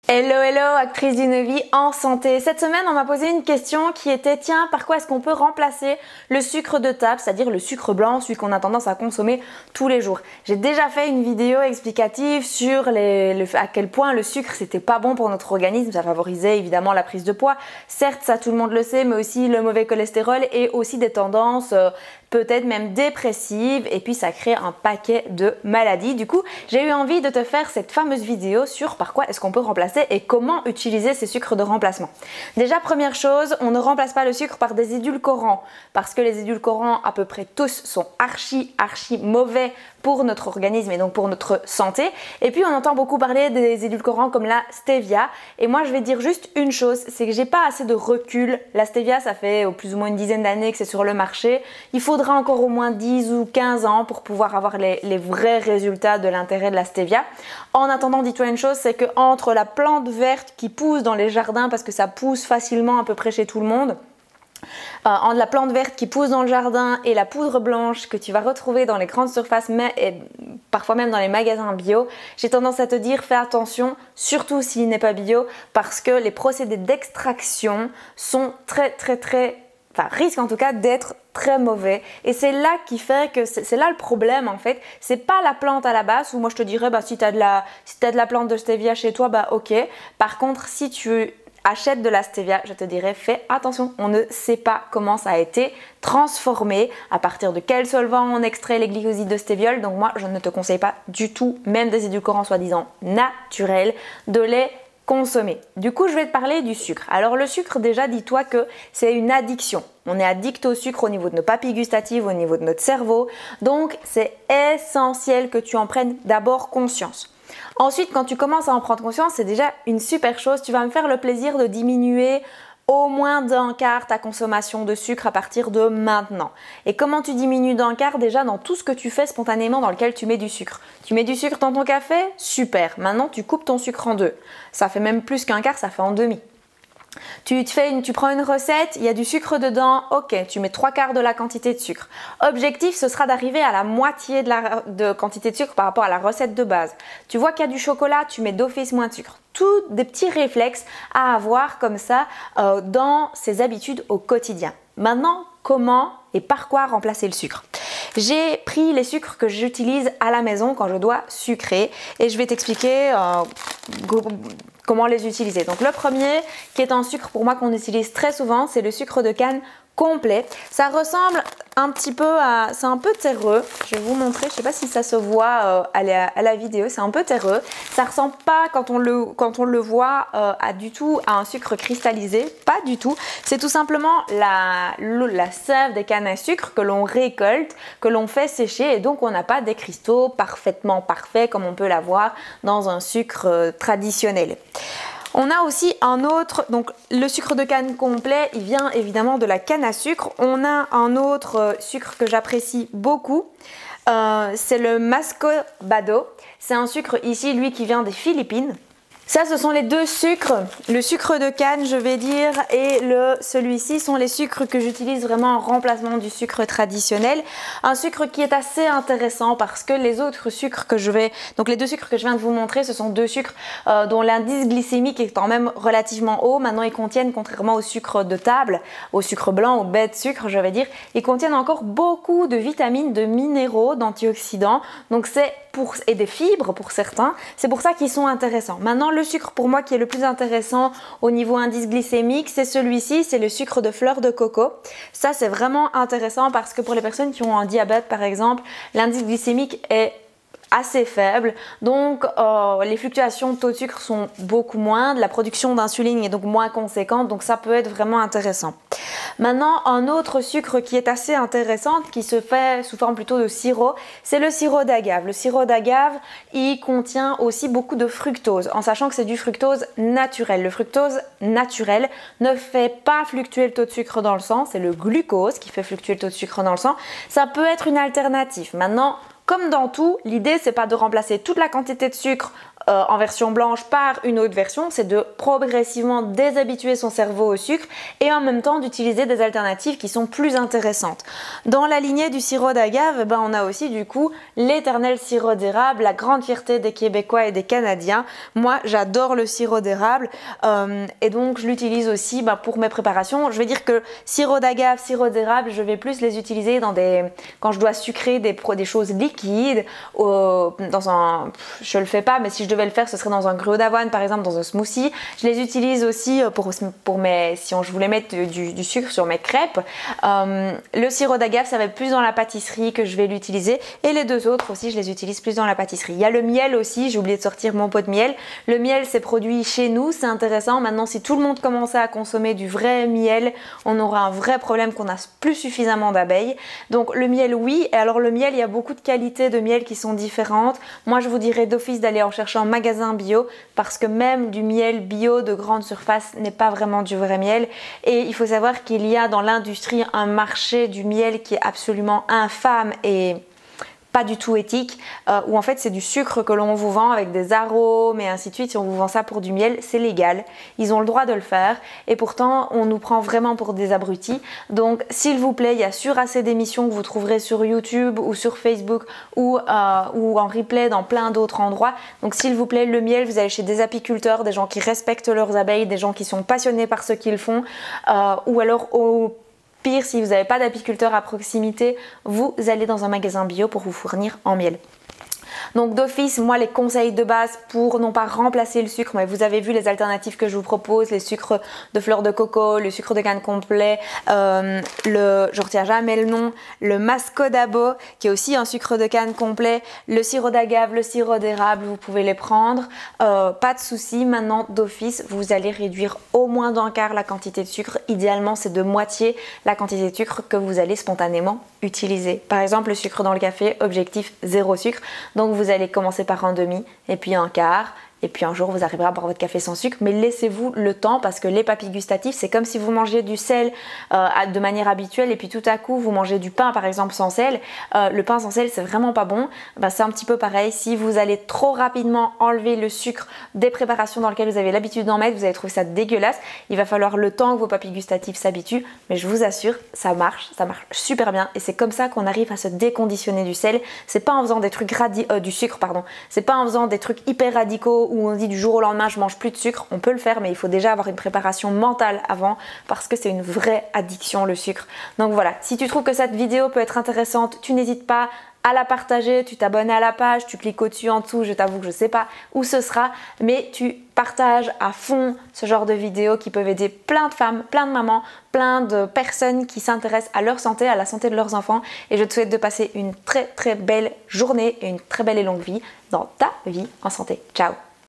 Hello, hello, actrice d'une vie en santé. Cette semaine, on m'a posé une question qui était, tiens, par quoi est-ce qu'on peut remplacer le sucre de table, c'est-à-dire le sucre blanc, celui qu'on a tendance à consommer tous les jours. J'ai déjà fait une vidéo explicative sur à quel point le sucre, c'était pas bon pour notre organisme. Ça favorisait évidemment la prise de poids. Certes, ça tout le monde le sait, mais aussi le mauvais cholestérol et aussi des tendances peut-être même dépressives, et puis ça crée un paquet de maladies. Du coup, j'ai eu envie de te faire cette fameuse vidéo sur par quoi est-ce qu'on peut remplacer et comment utiliser ces sucres de remplacement. Déjà, première chose, on ne remplace pas le sucre par des édulcorants parce que les édulcorants, à peu près tous, sont archi mauvais pour notre organisme et donc pour notre santé. Et puis on entend beaucoup parler des édulcorants comme la stevia, et moi je vais dire juste une chose, c'est que j'ai pas assez de recul. La stevia, ça fait plus ou moins une dizaine d'années que c'est sur le marché. Il faudra encore au moins 10 ou 15 ans pour pouvoir avoir les vrais résultats de l'intérêt de la stevia. En attendant, dis-toi une chose, c'est que entre la plante verte qui pousse dans les jardins, parce que ça pousse facilement à peu près chez tout le monde, entre la plante verte qui pousse dans le jardin et la poudre blanche que tu vas retrouver dans les grandes surfaces, mais et parfois même dans les magasins bio, j'ai tendance à te dire fais attention, surtout s'il n'est pas bio, parce que les procédés d'extraction sont risquent en tout cas d'être très mauvais, et c'est là qui fait que c'est là le problème en fait. C'est pas la plante à la base, où moi je te dirais si tu as de la plante de stevia chez toi, ok. Par contre, si tu achète de la stevia, je te dirais fais attention, on ne sait pas comment ça a été transformé, à partir de quel solvant on extrait les glycosides de stéviol. Donc moi je ne te conseille pas du tout, même des édulcorants soi-disant naturels, de les consommer. Du coup, je vais te parler du sucre. Alors le sucre, déjà, dis-toi que c'est une addiction. On est addict au sucre au niveau de nos papilles gustatives, au niveau de notre cerveau. Donc c'est essentiel que tu en prennes d'abord conscience. Ensuite, quand tu commences à en prendre conscience, c'est déjà une super chose. Tu vas me faire le plaisir de diminuer au moins d'un quart ta consommation de sucre à partir de maintenant. Et comment tu diminues d'un quart? Déjà dans tout ce que tu fais spontanément dans lequel tu mets du sucre. Tu mets du sucre dans ton café? Super. Maintenant, tu coupes ton sucre en deux. Ça fait même plus qu'un quart, ça fait en demi. Tu prends une recette, il y a du sucre dedans, ok, tu mets 3/4 de la quantité de sucre. Objectif, ce sera d'arriver à la moitié de quantité de sucre par rapport à la recette de base. Tu vois qu'il y a du chocolat, tu mets d'office moins de sucre. Tous des petits réflexes à avoir comme ça dans ses habitudes au quotidien. Maintenant, comment et par quoi remplacer le sucre? J'ai pris les sucres que j'utilise à la maison quand je dois sucrer, et je vais t'expliquer comment les utiliser. Donc le premier, qui est un sucre pour moi qu'on utilise très souvent, c'est le sucre de canne complet. Ça ressemble un petit peu à... c'est un peu terreux. Je vais vous montrer, je ne sais pas si ça se voit à la vidéo, c'est un peu terreux. Ça ne ressemble pas, quand on le voit, du tout à un sucre cristallisé. Pas du tout. C'est tout simplement la sève des cannes à sucre que l'on récolte, que l'on fait sécher, et donc on n'a pas des cristaux parfaitement parfaits comme on peut l'avoir dans un sucre traditionnel. On a aussi un autre, donc le sucre de canne complet, il vient évidemment de la canne à sucre. On a un autre sucre que j'apprécie beaucoup, c'est le Muscovado. C'est un sucre ici, lui, qui vient des Philippines. Ça, ce sont les deux sucres, le sucre de canne, je vais dire, et celui-ci sont les sucres que j'utilise vraiment en remplacement du sucre traditionnel. Un sucre qui est assez intéressant parce que les autres sucres donc les deux sucres que je viens de vous montrer, ce sont deux sucres dont l'indice glycémique est quand même relativement haut. Maintenant, ils contiennent, contrairement au sucre de table, au sucre blanc, au bête sucre, je vais dire, ils contiennent encore beaucoup de vitamines, de minéraux, d'antioxydants. Donc et des fibres pour certains, c'est pour ça qu'ils sont intéressants. Maintenant, le sucre pour moi qui est le plus intéressant au niveau indice glycémique, c'est celui-ci, c'est le sucre de fleur de coco. Ça, c'est vraiment intéressant parce que pour les personnes qui ont un diabète par exemple, l'indice glycémique est assez faible, donc les fluctuations de taux de sucre sont beaucoup moindres, la production d'insuline est donc moins conséquente, donc ça peut être vraiment intéressant. Maintenant, un autre sucre qui est assez intéressant, qui se fait sous forme plutôt de sirop, c'est le sirop d'agave. Le sirop d'agave, il contient aussi beaucoup de fructose, en sachant que c'est du fructose naturel. Le fructose naturel ne fait pas fluctuer le taux de sucre dans le sang, c'est le glucose qui fait fluctuer le taux de sucre dans le sang. Ça peut être une alternative. Maintenant, comme dans tout, l'idée c'est pas de remplacer toute la quantité de sucre en version blanche par une autre version, c'est de progressivement déshabituer son cerveau au sucre et en même temps d'utiliser des alternatives qui sont plus intéressantes. Dans la lignée du sirop d'agave, on a aussi du coup l'éternel sirop d'érable, la grande fierté des Québécois et des Canadiens. Moi j'adore le sirop d'érable et donc je l'utilise aussi pour mes préparations. Je vais dire que sirop d'agave, sirop d'érable, je vais plus les utiliser quand je dois sucrer des choses liquides, je le fais pas, mais si je devais le faire, ce serait dans un gruau d'avoine par exemple, dans un smoothie. Je les utilise aussi si je voulais mettre du sucre sur mes crêpes. Le sirop d'agave, ça va être plus dans la pâtisserie que je vais l'utiliser, et les deux autres aussi, je les utilise plus dans la pâtisserie. Il y a le miel aussi, j'ai oublié de sortir mon pot de miel. Le miel, c'est produit chez nous, c'est intéressant. Maintenant, si tout le monde commençait à consommer du vrai miel, on aura un vrai problème qu'on n'a plus suffisamment d'abeilles. Donc le miel, oui. Et alors le miel, il y a beaucoup de qualités de miel qui sont différentes. Moi, je vous dirais d'office d'aller en chercher en magasin bio, parce que même du miel bio de grande surface n'est pas vraiment du vrai miel. Et il faut savoir qu'il y a dans l'industrie un marché du miel qui est absolument infâme et pas du tout éthique, où en fait c'est du sucre que l'on vous vend avec des arômes et ainsi de suite. Si on vous vend ça pour du miel, c'est légal, ils ont le droit de le faire, et pourtant on nous prend vraiment pour des abrutis. Donc s'il vous plaît, il y a assez d'émissions que vous trouverez sur YouTube ou sur Facebook ou en replay dans plein d'autres endroits. Donc s'il vous plaît, le miel, vous allez chez des apiculteurs, des gens qui respectent leurs abeilles, des gens qui sont passionnés par ce qu'ils font, ou alors au pire, si vous n'avez pas d'apiculteur à proximité, vous allez dans un magasin bio pour vous fournir en miel. Donc d'office, moi les conseils de base pour non pas remplacer le sucre, mais vous avez vu les alternatives que je vous propose, les sucres de fleur de coco, le sucre de canne complet, je retiens jamais le nom, le mascodabo qui est aussi un sucre de canne complet, le sirop d'agave, le sirop d'érable, vous pouvez les prendre, pas de souci. Maintenant d'office, vous allez réduire au moins d'un quart la quantité de sucre. Idéalement, c'est de moitié la quantité de sucre que vous allez spontanément utiliser. Par exemple, le sucre dans le café, objectif 0 sucre. Donc vous allez commencer par un demi et puis un quart, et puis un jour vous arriverez à boire votre café sans sucre, mais laissez-vous le temps, parce que les papilles gustatives, c'est comme si vous mangez du sel de manière habituelle et puis tout à coup vous mangez du pain par exemple sans sel. Le pain sans sel, c'est vraiment pas bon. C'est un petit peu pareil, si vous allez trop rapidement enlever le sucre des préparations dans lesquelles vous avez l'habitude d'en mettre, vous allez trouver ça dégueulasse. Il va falloir le temps que vos papilles gustatives s'habituent, mais je vous assure, ça marche super bien, et c'est comme ça qu'on arrive à se déconditionner du sel. C'est pas en faisant des trucs du sucre, pardon. C'est pas en faisant des trucs hyper radicaux où on dit du jour au lendemain je mange plus de sucre. On peut le faire, mais il faut déjà avoir une préparation mentale avant, parce que c'est une vraie addiction le sucre. Donc voilà, si tu trouves que cette vidéo peut être intéressante, tu n'hésites pas à la partager, tu t'abonnes à la page, tu cliques au-dessus en dessous, je t'avoue que je sais pas où ce sera, mais tu partages à fond ce genre de vidéos qui peuvent aider plein de femmes, plein de mamans, plein de personnes qui s'intéressent à leur santé, à la santé de leurs enfants, et je te souhaite de passer une très très belle journée et une très belle et longue vie dans ta vie en santé. Ciao!